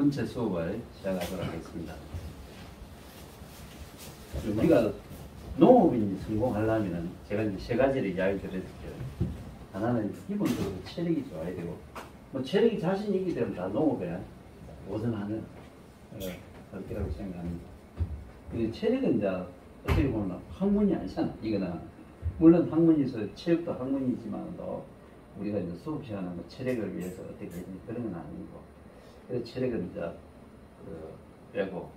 번째 수업을 시작하도록 하겠습니다. 우리가 농업인이 성공하려면 제가 이제 세 가지를 이야기 드려드릴게요. 하나는 기본적으로 체력이 좋아야 되고, 뭐 체력이 자신이 있기 때문에 다 농업에 도전하는 것이라고 생각합니다. 그 체력은 이제 어떻게 보면 학문이 아니잖아. 이거는 물론 학문에서 체육도 학문이지만도 우리가 이제 수업 시간에 뭐 체력을 위해서 어떻게 했니 그런 건 아니고, 그래서 체력은 이제 빼고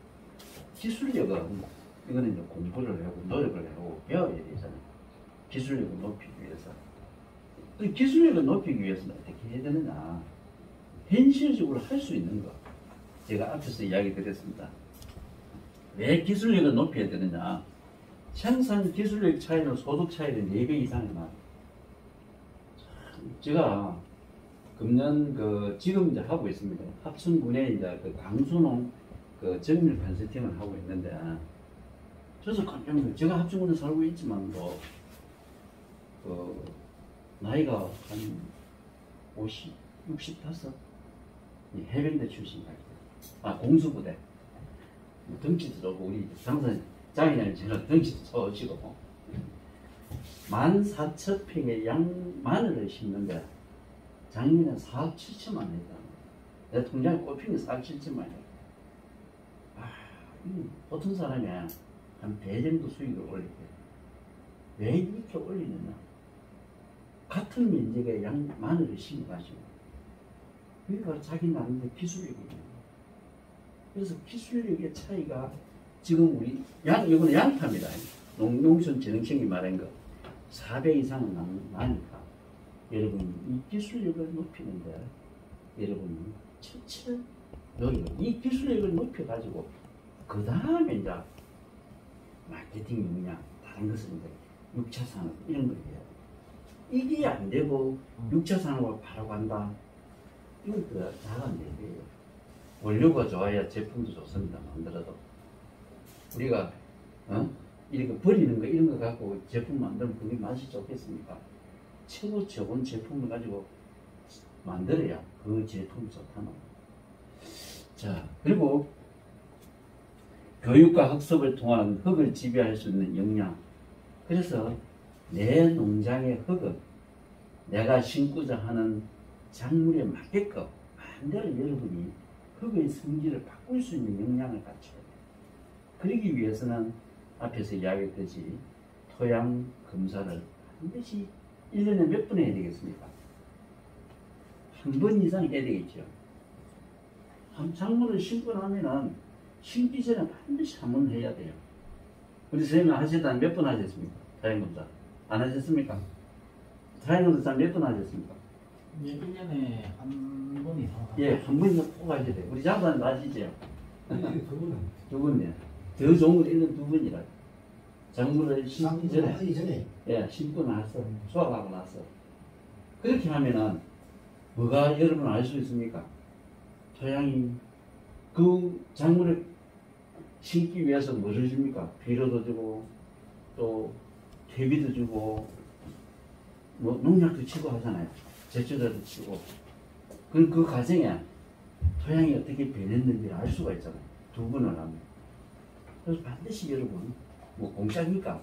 기술력은 이거는 이제 공부를 하고 노력을 하고 배워야 되잖아요. 기술력을 높이기 위해서. 그 기술력을 높이기 위해서는 어떻게 해야 되느냐? 현실적으로 할 수 있는 거. 제가 앞에서 이야기 드렸습니다. 왜 기술력을 높여야 되느냐? 생산 기술력 차이는 소득 차이는 4배 이상이 나요. 제가 금년 지금 이제 하고 있습니다. 합천군에 이제 강순홍 정밀 컨설팅을 하고 있는데, 저도 깜짝 놀랐어요. 제가 합천군에 살고 있지만 나이가 한 50, 65? 해병대 출신이다. 공수부대. 덩치도 좋고, 우리 장이장이 저는 덩치도 좋으시고, 14,000평의 마늘을 심는데, 작년에 4억 7천만 원이다. 내 통장에 꼽힌 게 4억 7천만 원이야. 보통 사람이 한 배 정도 수익을 올릴 때, 왜 이렇게 올리느냐? 같은 면적의 마늘을 심어가지고, 그게 바로 자기 나름의 기술력이에요. 그래서 기술력의 차이가 지금 우리 이거는 양파입니다. 농촌진흥청이 말한 거 4배 이상은 나니까 여러분 이 기술력을 높이는데 여러분이 철저히 이 기술력을 높여가지고 그 다음에 이제 마케팅 역량 다른 것은 이제 6차 산업 이런 걸 해야 돼. 이게 안 되고 6차 산업으로 바로 간다. 이건 다가 안 돼요. 원료가 좋아야 제품도 좋습니다. 만들어도 우리가 이렇게 버리는 거 이런 거 갖고 제품 만들면 그게 맛이 좋겠습니까? 최고 좋은 제품을 가지고 만들어야 그 제품이 좋다는. 자, 그리고 교육과 학습을 통한 흙을 지배할 수 있는 역량. 그래서 내 농장의 흙은 내가 심고자 하는 작물에 맞게끔 반대로 여러분이 흙의 성질을 바꿀 수 있는 역량을 갖춰야 돼요. 그러기 위해서는 앞에서 이야기했듯이 토양 검사를 반드시 1년에 몇 번 해야 되겠습니까? 한 번 이상 해야 되겠죠. 작물을 심고 나면은 심기 전에 반드시 한 번 해야 돼요. 우리 선생님 하시다 몇 번 하셨습니까? 토양 검사 안 하셨습니까? 토양 검사 몇 번 하셨습니까? 예, 1년에 한 번 이상. 예, 한 번 이상 꼭 하셔야 돼요. 우리 장사는 맞으죠? 두 번이요. 더 좋은 건 1년 2번이라. 작물을 심기 전에. 예, 심고 나서, 수확하고 나서. 그렇게 하면은, 뭐가 여러분 알 수 있습니까? 토양이 그 작물을 심기 위해서 뭐를 줍니까? 비료도 주고, 또, 퇴비도 주고, 뭐, 농약도 치고 하잖아요. 제초제도 치고. 그 과정에 토양이 어떻게 변했는지 알 수가 있잖아요. 2번을 하면. 그래서 반드시 여러분, 뭐 공짜니까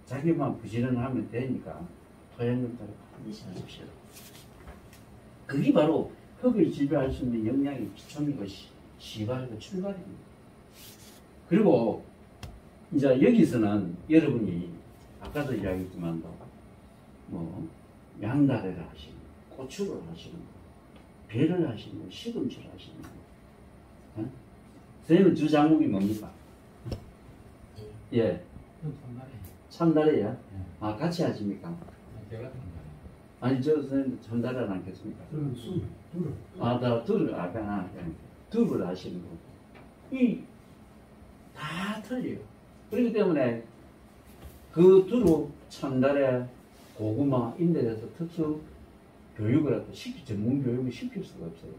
자기만 부지런하면 되니까 토양검사를 반드시 하십시오. 그게 바로 흙을 지배할 수 있는 역량의 기초이고 시발이고 출발입니다. 그리고 이제 여기서는 여러분이 아까도 이야기했지만 뭐 양다래를 하시는 고추를 하시는 배를 하시는 시금치를 하시는 선생님은 주 작목이 뭡니까? 예. 참다래야? 네. 같이 하십니까? 제가 참다래. 아니, 저 선생님 참다래는 않겠습니까? 둘을 하시는 거고. 다 틀려요. 그렇기 때문에 그 두루, 참다래, 고구마, 인대에서 특수 교육을 하고 전문 교육을 시킬 수가 없어요.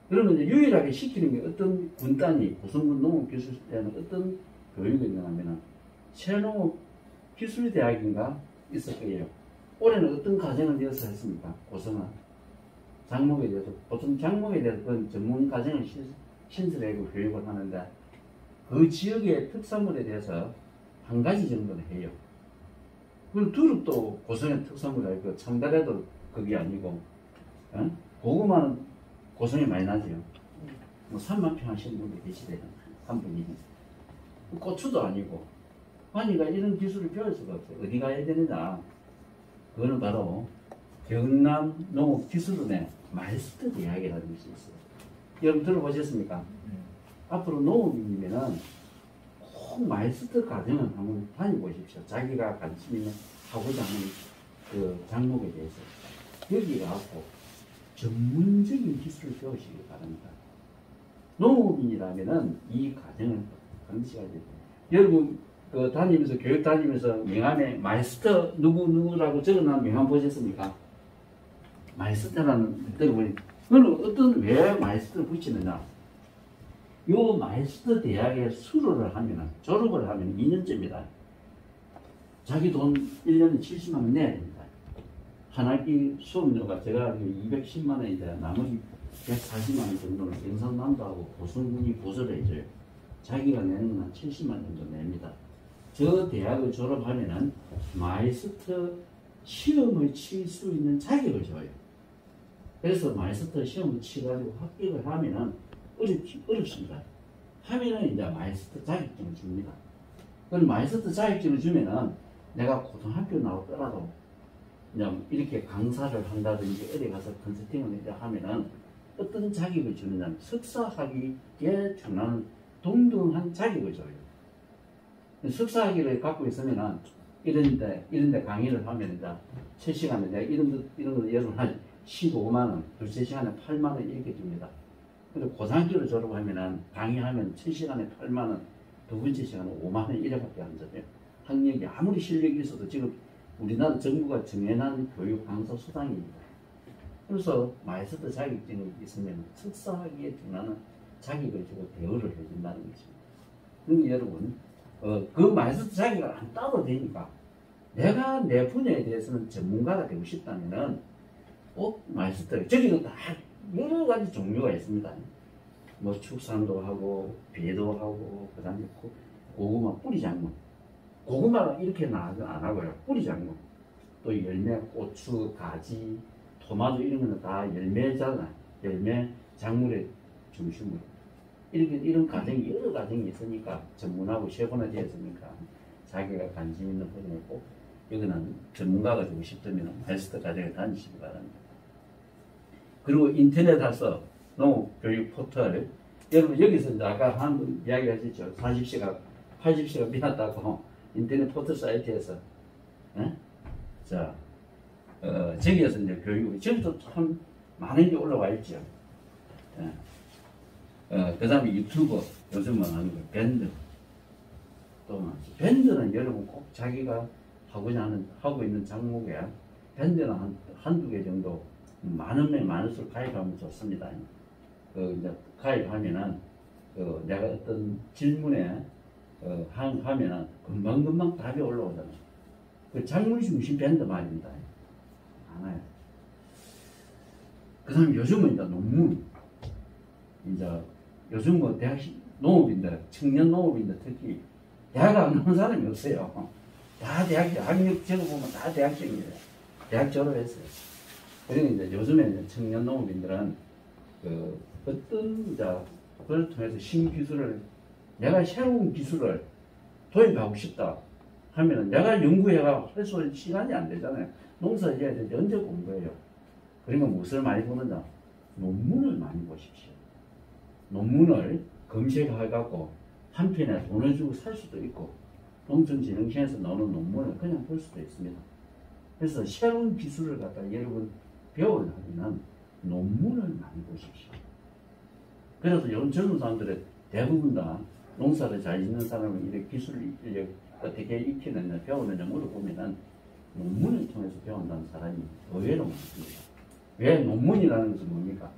그러면 이제 유일하게 시키는 게 어떤 군단이, 고성군 농업기술대는 어떤 교육이 있냐 하면은, 새농업기술대학인가 있을 거예요. 올해는 어떤 과정을 이어서 했습니까? 고성은. 장목에 대해서 보통 장목에 대해서 그건 전문 과정을 신설하고 교육을 하는데 그 지역의 특산물에 대해서 한 가지 정도는 해요. 그리고 두릅도 고성의 특산물이고 참다래도 그게 아니고 고구마는 고성이 많이 나지요. 뭐 3만 평 하시는 분이 계시대요. 한 분이. 고추도 아니고. 그러니까 이런 기술을 배울 수가 없어요. 어디 가야 되느냐. 그거는 바로 경남 농업기술원의 마이스터 대학이라는 것이 있어요. 여러분 들어보셨습니까? 앞으로 농업인이면은 꼭 마이스터 과정을 한번 다녀보십시오. 자기가 관심 있는 하고자 하는 그 장목에 대해서. 여기 가고 전문적인 기술을 배우시기 바랍니다. 농업인이라면은 이 과정을 반드시 가야 돼요. 여러분 그 다니면서 교육 다니면서 명함에 마이스터 누구누구라고 적어놓은 명함 보셨습니까? 마이스터라는 때문에 그걸 왜 마이스터를 붙이느냐? 요 마이스터 대학에 수료를 하면 졸업을 하면 2년째입니다. 자기 돈 1년에 70만 원 내야 됩니다. 한 학기 수업료가 제가 210만 원인데 나머지 140만 원 정도는 경상남도하고 고성군이 보조를 해줘요. 자기가 내는 건 한 70만 원 정도 냅니다. 저 대학을 졸업하면은 마이스터 시험을 칠 수 있는 자격을 줘요. 그래서 마이스터 시험을 치가지고 합격을 하면은 어렵습니다. 하면은 이제 마이스터 자격증을 줍니다. 그럼 마이스터 자격증을 주면은 내가 고등학교 나왔더라도 이제 이렇게 강사를 한다든지 어디 가서 컨설팅을 이렇게 하면은 어떤 자격을 주느냐면 석사학위에 준하는 동등한 자격을 줘요. 석사학위를 갖고 있으면은 이런데 강의를 하면 이제 7시간에 내가 이런 거 여러분 한 15만 원, 둘째 시간에 8만 원 이렇게 줍니다. 근데 고등학교를 졸업하면은 강의하면 7시간에 8만 원, 두 번째 시간에 5만 원 이래밖에 안 줘요. 학력이 아무리 실력이 있어도 지금 우리나라 정부가 정해놓은 교육 강사 수당입니다. 그래서 마이스터 자격증이 있으면 석사학위에 준하는 자격을 주고 대우를 해준다는 것입니다. 그러니까 여러분 그 마이스터 자격을 안 따도 되니까 내가 내 분야에 대해서는 전문가가 되고 싶다면은 꼭 마이스터 저기도 다 여러 가지 종류가 있습니다. 뭐 축산도 하고 배도 하고 그다음에 고구마 뿌리 작물 고구마가 이렇게 안 하고요. 뿌리 작물 또 열매 고추 가지 토마토 이런 거는 다 열매잖아요. 열매 작물의 중심으로 이런 과정이 여러 과정이 있으니까 전문하고 셰프나 되었으니까 자기가 관심 있는 분야에 꼭 여기는 전문가가 되고 싶다면 마이스터 과정에 다니시기 바랍니다. 그리고 인터넷 가서 농업교육 포털 여러분 여기서 이제 아까 한 분 이야기하셨죠. 80시가 비났다고 인터넷 포털 사이트에서 자 저기에서 이제 교육이 지금도 참 많은 게 올라와 있죠. 그 다음에 유튜버 요즘은 하는 거 밴드 또 많죠. 밴드는 여러분 꼭 자기가 하고 있는 장목에 밴드는 한두 개 정도 많은 명 많을수록 가입하면 좋습니다. 이제 가입하면은 내가 어떤 질문에 하면은 금방금방 답이 올라오잖아요. 그 작물 중심 밴드 말입니다. 많아요. 그 다음에 요즘은 이제 논문 이제 요즘 뭐 대학 농업인들 청년 농업인들 특히 대학 안 나온 사람이 없어요. 다 학력 적어보면 다 대학생이에요. 대학 졸업했어요. 그리고 이제 요즘에 이제 청년 농업인들은 어떤 이제 그걸 통해서 신기술을 내가 새로운 기술을 도입하고 싶다 하면은 내가 연구해가 할 수 있는 시간이 안 되잖아요. 농사 지어야 되는데 언제 공부해요? 그러니까 무엇을 많이 보느냐? 논문을 많이 보십시오. 논문을 검색해갖고 한 편에 돈을 주고 살 수도 있고 농촌진흥청에서 나오는 논문을 그냥 볼 수도 있습니다. 그래서 새로운 기술을 갖다 여러분 배우려면 논문을 많이 보십시오. 그래서 요즘 젊은 사람들의 대부분 다 농사를 잘 짓는 사람은 이렇게 기술을 어떻게 익히느냐 배우느냐 물어보면은 논문을 통해서 배운다는 사람이 의외로 많습니다. 왜 논문이라는 것은 뭡니까?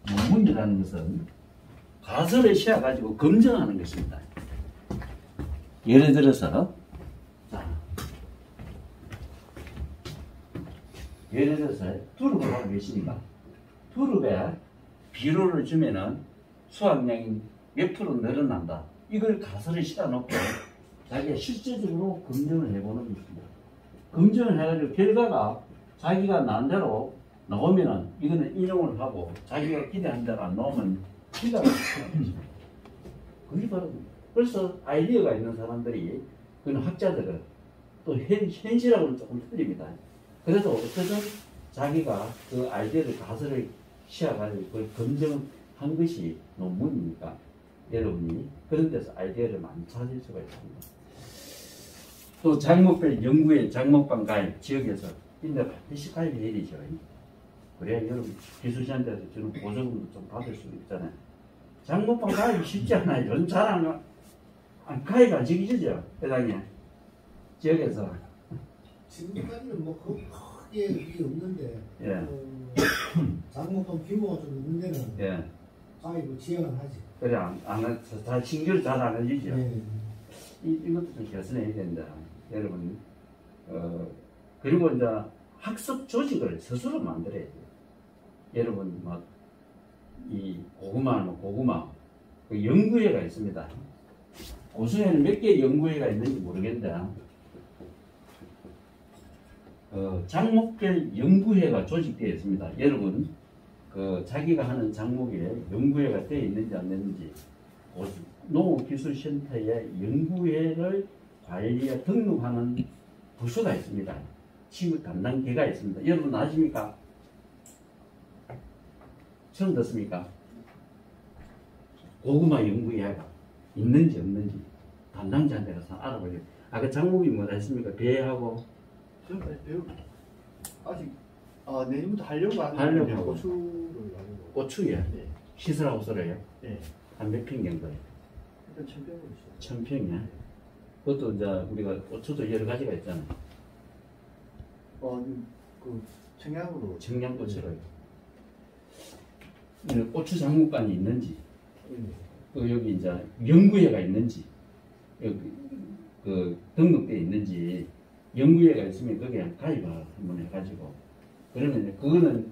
논문이라는 것은 가설을 씌워가지고 검증하는 것입니다. 예를 들어서, 자, 예를 들어서 두릅을 하고 계십니까? 두릅에 비료를 주면은 수확량이 몇 프로 늘어난다. 이걸 가설을 씌워놓고 자기가 실제적으로 검증을 해보는 것입니다. 검증을 해가지고 결과가 자기가 난 대로 나오면은 이거는 인용을 하고 자기가 기대한 대로 안 나오면 기대가 그게 바로 벌써 아이디어가 있는 사람들이 그런 학자들은 또 현실하고는 조금 틀립니다. 그래서 어쨌든 자기가 그 아이디어를 가설을 씌워가지고 그걸 검증한 것이 논문이니까 여러분이 그런 데서 아이디어를 많이 찾을 수가 있습니다. 또 작목별 연구에 작목반 가입 지역에서 인데 반드시 가입해야 되죠. 그래야 여러분 기술시한테서 주는 보조금도 좀 받을 수 있잖아요. 작목반 가입이 쉽지 않아요. 요즘 잘 안 가입 안 지키죠, 회장님. 지역에서. 지금까지는 뭐 크게 이게 없는데 예. 작목반 규모가 좀 있는 데는 예. 가입을 지원을 하지. 그래 잘 신규를 잘 안 해주죠. 네. 이것도 좀 개선해야 된다. 여러분, 그리고 이제 학습 조직을 스스로 만들어야 돼요. 여러분, 이 고구마는 고구마, 그 연구회가 있습니다. 고수에는 몇 개의 연구회가 있는지 모르겠는데, 작목별 연구회가 조직되어 있습니다. 여러분, 자기가 하는 작목에 연구회가 되어 있는지 안 되는지, 농업기술센터의 연구회를 관리에 등록하는 부서가 있습니다. 취급 담당계가 있습니다. 여러분 아십니까? 처음 듣습니까? 고구마 연구회가 있는지 없는지 담당자한테 가서 알아보려고. 아까 작목이 뭐라 했습니까? 배하고 아직 내년부터 하려고 하는 고추를 하는 거. 고추에 네. 시설하고 썰어요. 네. 한 몇 평 정도예요? 일단 1,000평으로 있어요. 1,000평이야. 그것도 이제 우리가 고추도 여러 가지가 있잖아요. 그 청양으로. 청양고추를. 고추 작목관이 있는지, 또 여기 이제 연구회가 있는지, 여기 등록되어 있는지, 연구회가 있으면 거기에 가입을 한번 해가지고, 그러면 그거는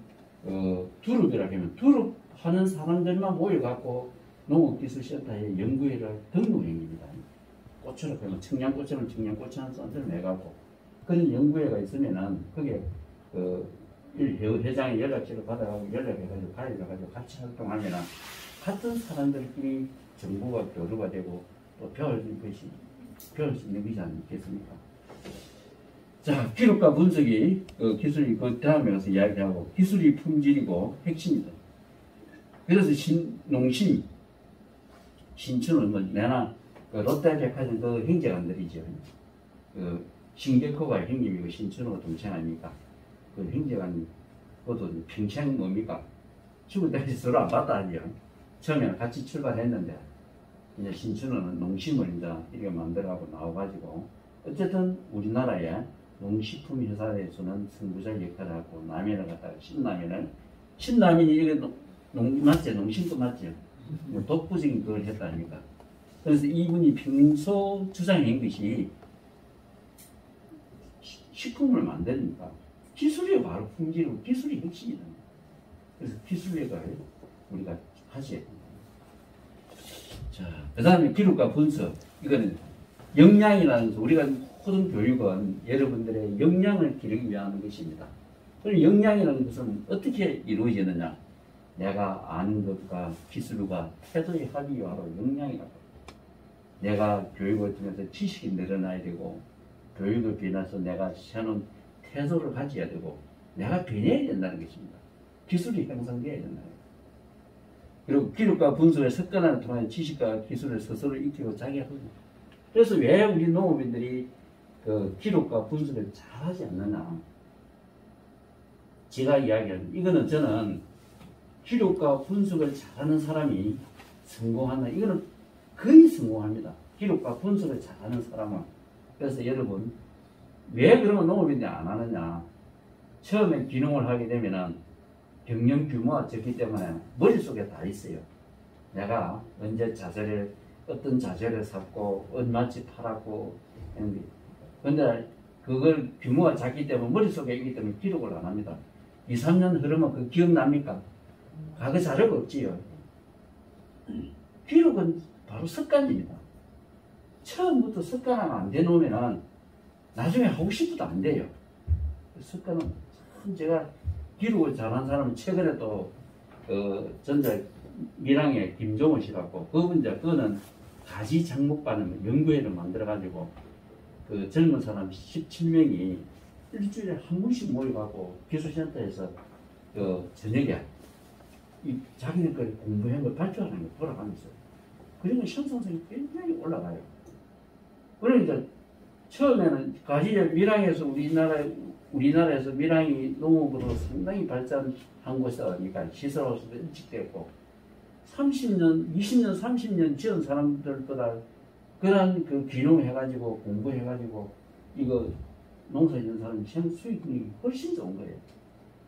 두릅이라고 하면 두릅 하는 사람들만 모여갖고 농업기술센터에 연구회를 등록행입니다. 고추를 하면 청양고추는 청양고추 하는 사람들 해갖고 그런 연구회가 있으면은 거기에 회장의 연락처를 받아가지고 연락해가지고 가입해가지고 같이 활동하면은 같은 사람들끼리 정보가 교류가 되고 또 배울 수 있는 것이 아니겠습니까? 자, 기록과 분석이 기술이 그 다음에 가서 이야기하고 기술이 품질이고 핵심이다. 그래서 농심 신춘은 뭐 내나 롯데백화점 그 형제간들이죠. 신개코가 형님이고 신춘호가 동생 아닙니까? 그 형제간 그것도 평생 뭡니까? 죽을 때까지 서로 안 봤다 하죠. 처음에 같이 출발했는데 이제 신춘호는 농심을 이제 이렇게 만들어가고 나와가지고 어쨌든 우리나라에 농식품 회사에서는 선구자 역할을 하고 라면을 갖다가 신라면이 이게 맞죠? 농심도 맞죠? 독보적인 그걸 했다 아닙니까? 그래서 이분이 평소 주장한 것이 식품을 만드니까 기술이 바로 품질이고 기술이 핵심이다. 그래서 기술력을 우리가 하셔야 됩니다. 자, 그 다음에 기록과 분석. 이거는 역량이라는 것은 우리가 모든 교육은 여러분들의 역량을 기르기 위한 것입니다. 그럼 역량이라는 것은 어떻게 이루어지느냐? 내가 아는 것과 기술과 태도의 합이 바로 역량이라고. 내가 교육을 통해서 지식이 늘어나야 되고 교육을 비롯해서 내가 새로운 태도를 가져야 되고 내가 변해야 된다는 것입니다. 기술이 형성되어야 된다는 거예요. 그리고 기록과 분석의 습관을 통한 지식과 기술을 스스로 익히고 자기하고. 그래서 왜 우리 농업인들이 그 기록과 분석을 잘하지 않느냐. 제가 이야기하는 이거는 저는 기록과 분석을 잘하는 사람이 성공한다. 이거는 거의 성공합니다. 기록과 분석을 잘하는 사람은. 그래서 여러분 왜 그러면 농업인들이 안 하느냐. 처음에 귀농을 하게 되면은 경영 규모가 적기 때문에 머릿속에 다 있어요. 내가 언제 자재를 어떤 자재를 샀고 얼마치 팔았고 했는데 근데 그걸 규모가 작기 때문에 머릿속에 있기 때문에 기록을 안 합니다. 2, 3년 흐르면 그 기억납니까? 과거 자료가 없지요. 기록은 바로 습관입니다. 처음부터 습관하면 안 되놓으면 나중에 하고 싶어도 안 돼요. 습관은 참 제가 기록을 잘하는 사람은 최근에 또 전자 밀양의 김종호 씨라고 그거는 가지 장목반을 연구회를 만들어가지고 그 젊은 사람 17명이 일주일에 한 번씩 모여가고 기술센터에서 저녁에 이 자기들 걸 공부한 걸 발표하는 걸 돌아가면서 그러니까 형성성이 굉장히 올라가요. 그러니까 처음에는 가지 밀양에서 우리나라에서 밀양이 농업으로 상당히 발전한 곳이니까 시설로서도 일찍 됐고 30년, 20년, 30년 지은 사람들보다 그런 그 귀농해가지고 공부해가지고 이거 농사 짓는 사람이 수익이 훨씬 좋은 거예요.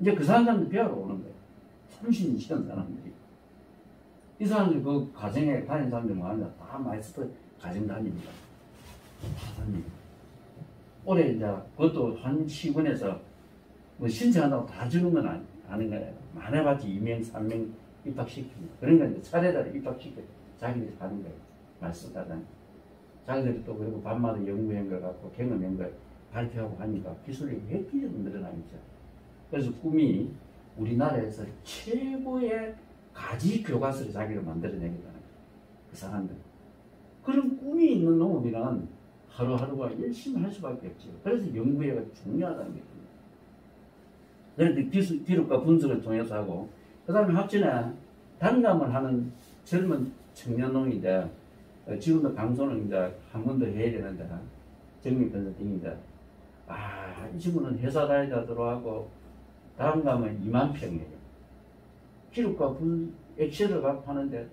이제 그 사람들한테 배우러 오는 거예요. 30년 지은 사람들이. 이 사람들 그 가정에 다니는 사람들 뭐하냐 다 마이스터 가정 다닙니다. 다 다닙니다. 올해 이제 그것도 한 시군에서 뭐 신청한다고 다 주는 건 아닌 거예요. 많아봤자 2명, 3명 입학시킵니다. 그러니까 이제 차례대로 입학시켜 자기들이 가는 거예요. 말씀하다니. 자기들이 또 그리고 밤마다 연구한 걸 갖고 경험한 걸 발표하고 하니까 기술력이 획기적으로 늘어나겠죠. 그래서 꿈이 우리나라에서 최고의 가지 교과서를 자기가 만들어내겠다는 그 사람들. 그런 꿈이 있는 농업이란 하루하루가 열심히 할 수밖에 없죠. 그래서 연구회가 중요하다는 겁니다. 그런데 기록과 분석을 통해서 하고 그 다음에 합전에 단감을 하는 젊은 청년농인데 지금도 강소는 이제 한 번 더 해야 되는데 정리 컨설팅인데 이 친구는 회사 다니다 들어가고 단감은 2만 평이에요. 기록과 엑셀을 갖고 하는데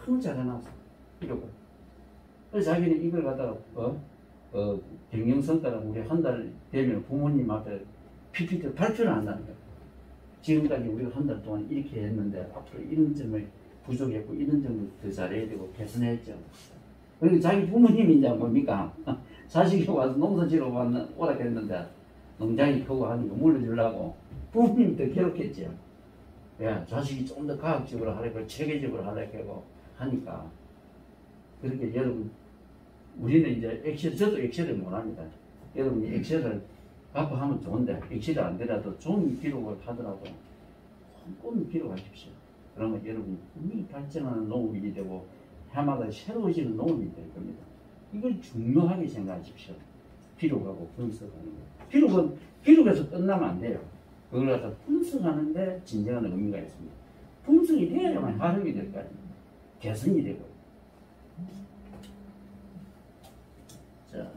너무 잘해놨어. 기록을. 그래서 자기는 이걸 갖다가 경영성과는 우리 한 달 되면 부모님 앞에 PPT 발표를 한다는 거예요. 지금까지 우리가 한 달 동안 이렇게 했는데 앞으로 이런 점을 부족했고 이런 점을 더 잘해야 되고 개선했죠. 그리고 자기 부모님이 이제 뭡니까? 자식이 와서 농사 지러 오라 했는데 농장이 크고 하니까 물려주려고 부모님이 더 괴롭겠죠. 야, 자식이 좀 더 과학적으로 하려고 체계적으로 하려고 하니까 그렇게 여러분 우리는 이제 저도 엑셀을 못합니다. 여러분이 엑셀을 갖고 하면 좋은데 엑셀이 안 되더라도 좋은 기록을 하더라도 꼼꼼히 기록하십시오. 그러면 여러분이 분명히 발전하는 농업이 되고 해마다 새로워지는 농업이 될 겁니다. 이걸 중요하게 생각하십시오. 기록하고 분석하는 거. 기록에서 끝나면 안 돼요. 그걸 갖다 분석하는데 진정한 의미가 있습니다. 분석이 돼야만 활용이 될 거 아닙니까? 개선이 되고. 자,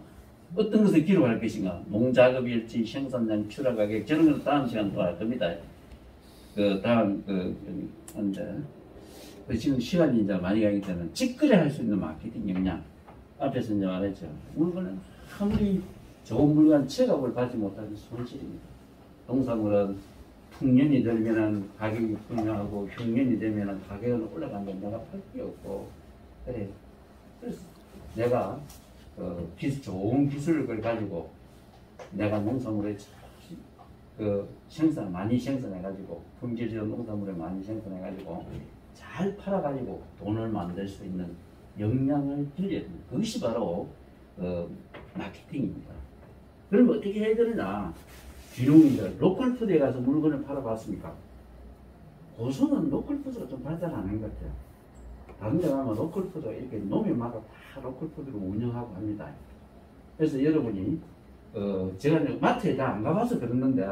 어떤 것을 기록할 것인가? 농작업일지, 생산량, 출하가격 저런 것은 다음 시간 또 할 겁니다. 그 다음 한데 지금 시간이 이제 많이 가기 때문에 직거래 할 수 있는 마케팅 역량 앞에서 이제 말했죠. 물건은 아무리 좋은 물건 체값을 받지 못하면 손실입니다. 농산물은 풍년이 되면은 가격이 풍년하고 흉년이 되면은 가격은 올라간다면 내가 팔 게 없고 그래. 그래서 내가 좋은 기술을 가지고 내가 농산물을 많이 생산해가지고 품질적인 농산물을 많이 생산해가지고 잘 팔아가지고 돈을 만들 수 있는 역량을 길러야 됩니다. 그것이 바로 마케팅입니다. 그럼 어떻게 해야 되느냐? 귀농인들 로컬푸드에 가서 물건을 팔아봤습니까? 고수는 로컬푸드가 좀 발달 안 한 것 같아요. 다른 데 가면 로컬푸드가 이렇게 농협마다 다 로컬푸드로 운영하고 합니다. 그래서 여러분이 제가 마트에 다 안 가봐서 그러는데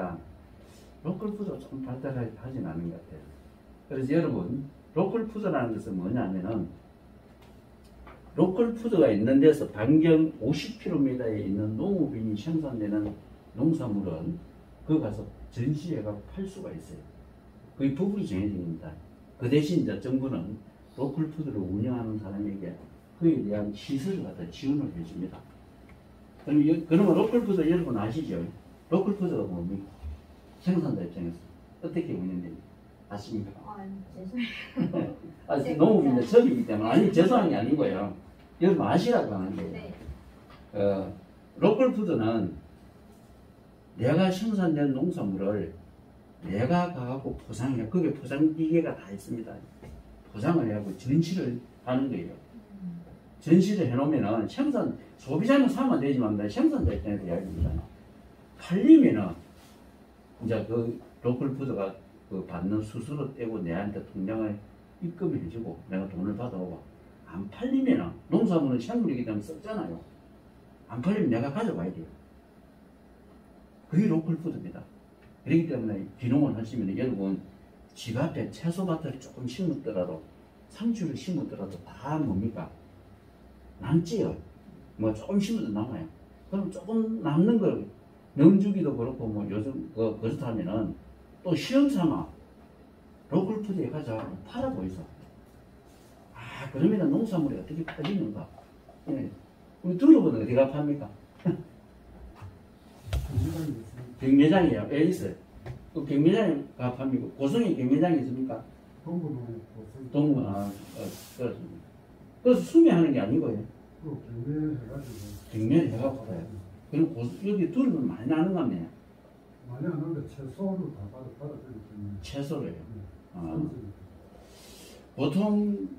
로컬푸드가 좀 발달하진 않은 것 같아요. 그래서 여러분 로컬푸드라는 것은 뭐냐면은 로컬푸드가 있는 데서 반경 50km에 있는 농업인이 생산되는 농산물은 거기 가서 전시해가 팔 수가 있어요. 그게 법으로 정해집니다. 그 대신 이제 정부는 로컬푸드를 운영하는 사람에게 그에 대한 시설을 갖다 지원을 해줍니다. 그러면 로컬푸드 여러분 아시죠? 로컬푸드가 뭡니까? 생산자 입장에서 어떻게 운영됩니까? 아십니까? 죄송해요. 아, 농업인데 처음이기 때문에. 아니, 죄송한 게 아니고요. 여러분 아시라고 하는 거예요. 네. 로컬푸드는 내가 생산된 농산물을 내가 가고 포장해. 그게 포장기계가 다 있습니다. 포장을 해갖고 전시를 하는 거예요. 전시를 해놓으면은 소비자는 사면 되지만 생산자 입장에서 이야기입니다. 팔리면은 이제 그 로컬푸드가 그 받는 수수료 떼고 내한테 통장에 입금을 해주고 내가 돈을 받아오고, 안 팔리면은 농산물은 생물이기 때문에 썩잖아요. 안 팔리면 내가 가져와야 돼요. 그게 로컬푸드입니다. 그렇기 때문에 귀농을 하시면 여러분 집 앞에 채소밭을 조금 심었더라도, 상추를 심었더라도 다 뭡니까? 남지요. 뭐 조금 심어도 남아요. 그럼 조금 남는 걸 명주기도 그렇고 뭐 요즘 그렇다면은 또 시험 삼아 로컬푸드에 가서 팔아고 있어. 아, 그러면 농산물이 어떻게 팔리는가? 예. 우리 두릅은 어디가 팝니까? 경매장이요. 예, 있어요. 그 경매장이 팝니까? 고성에 경매장이 있습니까? 동부, 그렇습니다. 그래서 수매하는 게 아니고요. 경매를 해가지고 팔아요. 그리고 여기 두릅은 많이 나는 것 같네요. 많이 안 하는데 채소로 다 받아들이기 때문에. 채소로요. 보통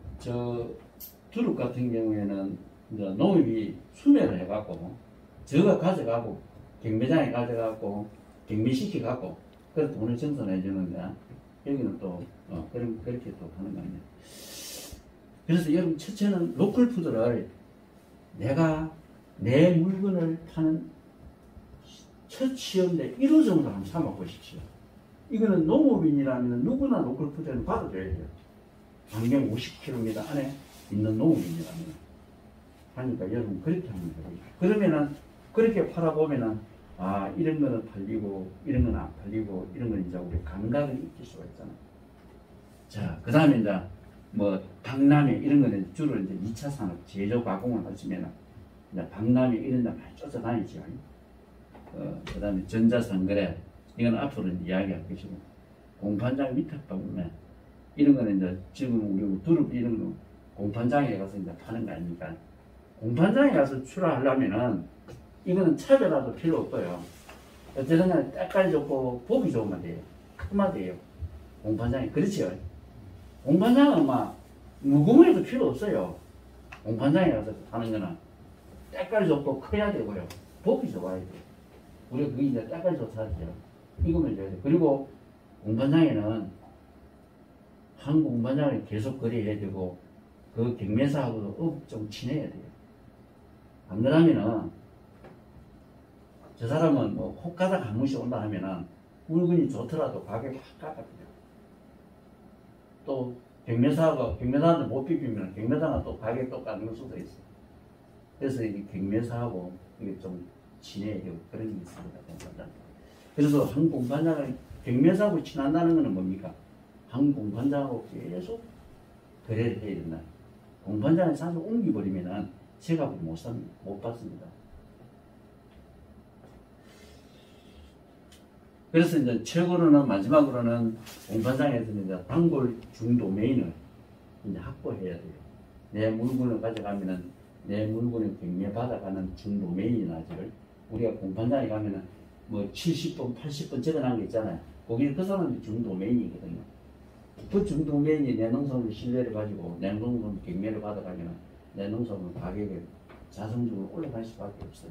두릅 같은 경우에는 이제 농협이 수매를 해갖고 저가 가져가고 경매장에 가져가고 경매시켜갖고 그래서 돈을 정산해 주는데, 여기는 또 그렇게 또 하는 거 아니에요. 그래서 여러분 첫째는 로컬푸드를 내가 내 물건을 파는 첫 시험대 1호 정도 한번 삼아 보십시오. 이거는 농업인이라면 누구나 로컬푸드는 받아줘야 돼요. 반경 50km 안에 있는 농업인이라면. 하니까 여러분 그렇게 하면 돼요. 그러면은 그렇게 팔아보면은 아, 이런 거는 팔리고 이런 건 안 팔리고 이런 건 이제 우리 감각을 익힐 수가 있잖아. 자, 그 다음에 이제 뭐 박람회 이런 거는 주로 이제 2차 산업 제조 가공을 하시면은 이제 박람회 이런 데 많이 쫓아다니죠. 그 다음에 전자상거래 이건 앞으로는 이야기할 것이고, 공판장 밑에 보면 이런 거는 이제 지금 우리 두릅 이런 거 공판장에 가서 이제 파는 거 아닙니까? 공판장에 가서 출하하려면은 이거는 차별화도 필요 없고요. 어쨌든 간에 때깔 좋고 보기 좋으면 돼요. 크면 돼요. 공판장에. 그렇죠? 공판장은 막 무궁해도 필요 없어요. 공판장에 가서 하는 거는 때깔 좋고 커야 되고요. 보기 좋아야 돼요. 우리가 그게 이제 때깔 좋다죠. 이거면 줘야 돼요. 그리고 공판장에는 한 공판장을 계속 거래해야 되고 그 경매사하고도 좀 친해야 돼요. 안 그러면은 저 사람은 뭐 혹가닥 한 번씩 온다 하면은 물건이 좋더라도 가격이 확 깎아요. 또 경매사한테 못 비비면 경매사가 또 가격 또 깎는 수도 있어요. 그래서 이 경매사하고 이게 좀 친해야 되고 그런 게 있습니다. 공판장. 그래서 한 공판장을 경매사하고 친한다는 것은 뭡니까? 한 공판장하고 계속 거래를 해야 된다. 공판장에 사서 옮겨버리면은 제값을 못 받습니다. 그래서 이제 최고로는 마지막으로는 공판장에서 이제 단골 중도메인을 이제 확보해야 돼요. 내 물건을 가져가면은 내 물건을 경매 받아가는 중도메인이나지를 우리가 공판장에 가면은 뭐 70번, 80번 적어놓은 게 있잖아요. 거기는 그 사람이 중도메인이거든요. 그 중도메인이 내 농산물 신뢰를 가지고 내 농산물 경매를 받아가면 내 농산물 가격이 자성적으로 올라갈 수밖에 없어요.